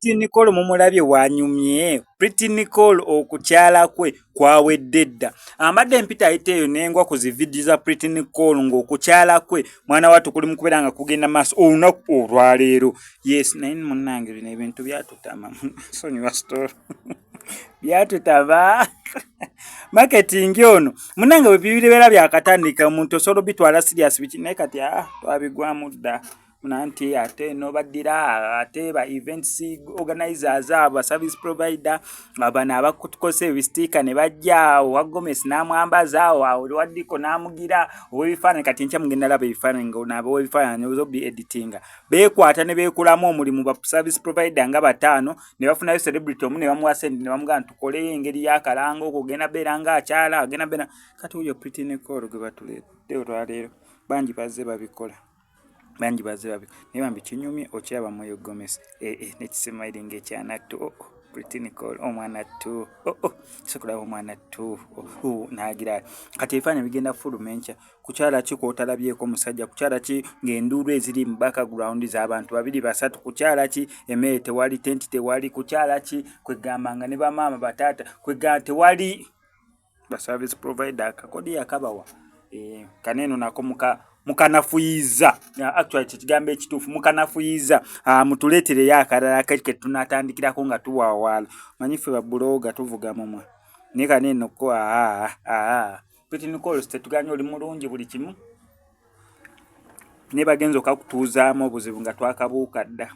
Pretty Nicole mumulabye wanyumye. Pretty Nicole okukyala kwe kwawedde dda. Amadde mpita ayiteeyo nengwa ku zividi za Pretty Nicole ng'okukyala kwe mwana wattu kuli mu kubeera nga kugenda maaso olunaku olwaleero. Yes, naye munnange bino ebintu byatutama. Sonyiwa story. Byatutama. Marketing ono munnange bwe bibeera byakatandika omuntu osobola bitwala serious biki naye kati twabigwamu dda. Nanti ate no badira ate ba events organizers aba service provider abana abakutukose ebistika ne bajja wa Gomez namwambaza awo waddiko namugira obifaananyi kati ncha mugenda laba ebifaananyi ng'onabo ebifaananyi ozobi editing beekwata ne beekulamu omulimu ba service provider nga bataano ne bafunayo celebrity omu ne bamuwa sente ne bamugamba ntukole engeri y'akalango okugenda beera nga akyala agenda beera kati oyo Pretty Nicole gwe batuledde olwaleero bangi bazze babikola. Banji bazibabi niba mbikinyumye okyaba moyo Gomez nekisemayiringa ekyana tu Pretty Nicole omwana tu sikula omwana tu nagira kati efanya bigenda full mencha kukyala ki kwotalabyeko musajja kukyala ki ng'enduulu eziri mu background z'abantu babiri basatu kukyala ki emmere tewali tenti tewali kukyala ki kwegambanga ne bamaama bataata kwegamba tewali ba service provider kakodi yakabawa kaneno nako mukanafuyiza actually kigambo ekituufu mukanafuyiza mutuleetere yakalala keke tunatandikirako nga tuwawaala manyife ba bloga tuvuga mumwe ne kaneno ko Pretty Nicole tetuganye oli mulungi buli kimu ne bagenzo kakutuuzaamu obuzibu nga twakabuuka dda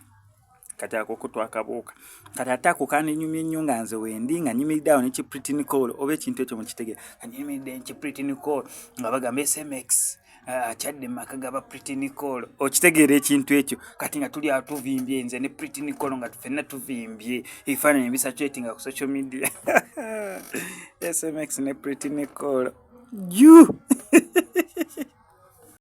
kati akoko twakabuuka kati atako kandi nyumye nnyo nga nze wendi nga nyimiridde ne ki Pretty Nicole oba ekintu ekyo mukitegera nyimiridde ki Pretty Nicole nga bagamba SMX achadde maka gaba Pretty Nicole okitegeera ekintu ekyo kati nga tuli atuvimbye nze ne Pretty Nicole nga tufenna tuvimbye ebifaananyi bisatuetinga ku social media SMX ne Pretty Nicole